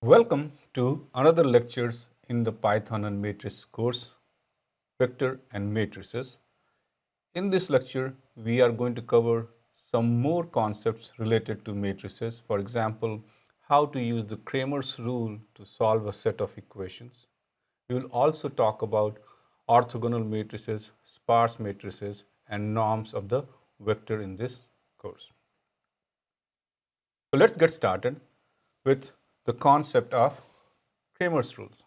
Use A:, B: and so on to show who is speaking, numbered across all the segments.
A: Welcome to another lectures in the Python and Matrix course, Vector and Matrices. In this lecture, we are going to cover some more concepts related to matrices. For example, how to use the Cramer's rule to solve a set of equations. We will also talk about orthogonal matrices, sparse matrices, and norms of the vector in this course. So let's get started with the concept of Cramer's rules.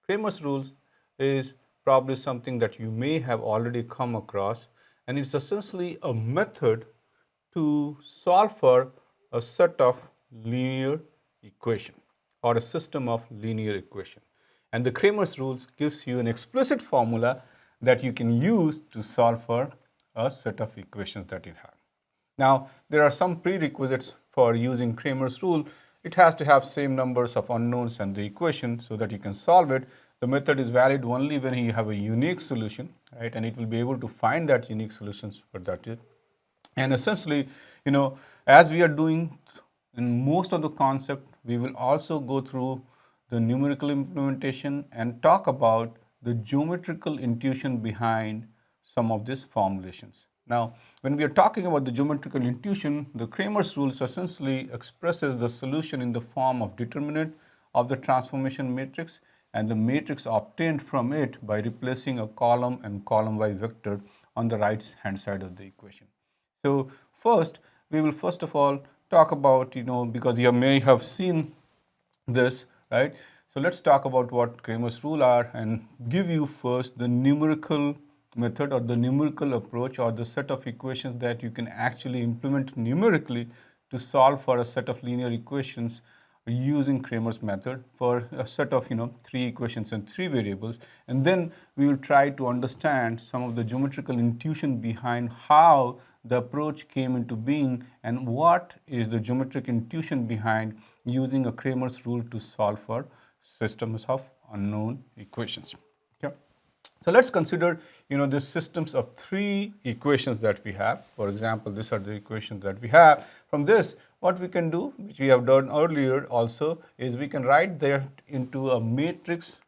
A: Cramer's rules is probably something that you may have already come across, and it's essentially a method to solve for a set of linear equation or a system of linear equation. And the Cramer's rules gives you an explicit formula that you can use to solve for a set of equations that you have. Now, there are some prerequisites for using Cramer's rule. It has to have same numbers of unknowns and the equation so that you can solve it. The method is valid only when you have a unique solution, right? And it will be able to find that unique solutions for that. And essentially, as we are doing in most of the concept, we will also go through the numerical implementation and talk about the geometrical intuition behind some of these formulations. Now, when we are talking about the geometrical intuition, the Cramer's rules essentially expresses the solution in the form of determinant of the transformation matrix and the matrix obtained from it by replacing a column and column-wise vector on the right-hand side of the equation. So first, we will first of all talk about, because you may have seen this, right? So let's talk about what Cramer's rule are and give you first the numerical method or the numerical approach or the set of equations that you can actually implement numerically to solve for a set of linear equations using Cramer's method for a set of 3 equations and 3 variables, and then we will try to understand some of the geometrical intuition behind how the approach came into being and what is the geometric intuition behind using a Cramer's rule to solve for systems of unknown equations. Okay. So let's consider the systems of 3 equations that we have. For example, these are the equations that we have. From this, what we can do, which we have done earlier also, is we can write that into a matrix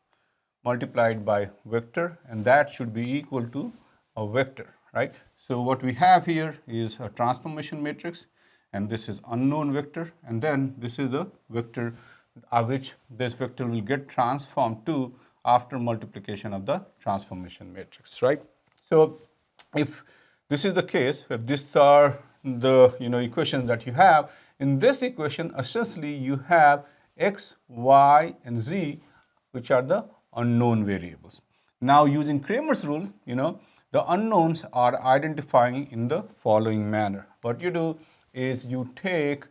A: multiplied by vector, and that should be equal to a vector, right? So what we have here is a transformation matrix, and this is unknown vector, and then this is the vector which this vector will get transformed to after multiplication of the transformation matrix, right? So if this is the case, if these are the equations that you have, in this equation essentially you have x, y, and z, which are the unknown variables. Now using Cramer's rule, the unknowns are identifying in the following manner. What you do is you take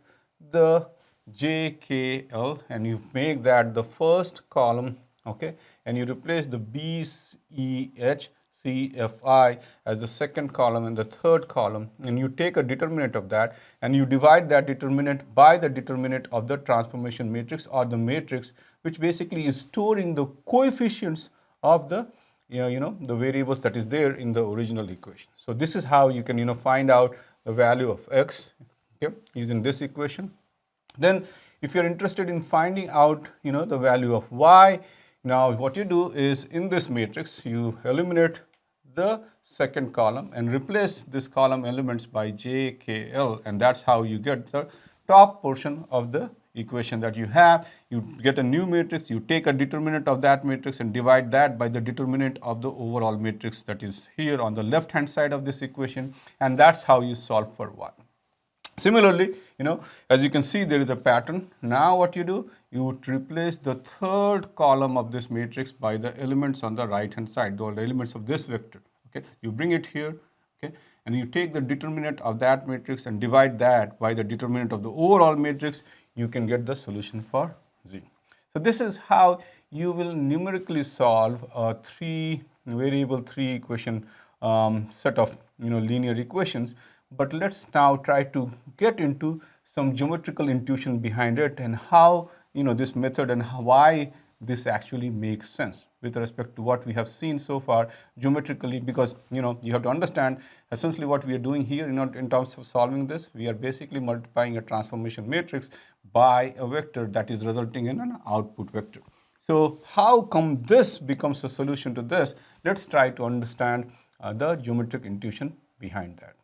A: the j, k, l and you make that the first column, okay, and you replace the b, e, h, c, f, I as the second column and the third column, and you take a determinant of that and you divide that determinant by the determinant of the transformation matrix or the matrix, which basically is storing the coefficients of the the variables that is there in the original equation. So this is how you can find out the value of x, okay, using this equation. Then if you're interested in finding out the value of y, now what you do is in this matrix you eliminate the second column and replace this column elements by j, k, l, and that's how you get the top portion of the equation that you have. You get a new matrix, you take a determinant of that matrix and divide that by the determinant of the overall matrix that is here on the left hand side of this equation, and that's how you solve for y. Similarly, as you can see, there is a pattern. Now what you do, you would replace the third column of this matrix by the elements on the right hand side, the elements of this vector, okay. You bring it here, okay, and you take the determinant of that matrix and divide that by the determinant of the overall matrix, you can get the solution for z. So this is how you will numerically solve a 3 variable 3 equation set of linear equations. But let's now try to get into some geometrical intuition behind it and how this method and why this actually makes sense with respect to what we have seen so far geometrically, because you have to understand essentially what we are doing here in terms of solving this. We are basically multiplying a transformation matrix by a vector that is resulting in an output vector. So how come this becomes a solution to this? Let's try to understand the geometric intuition behind that.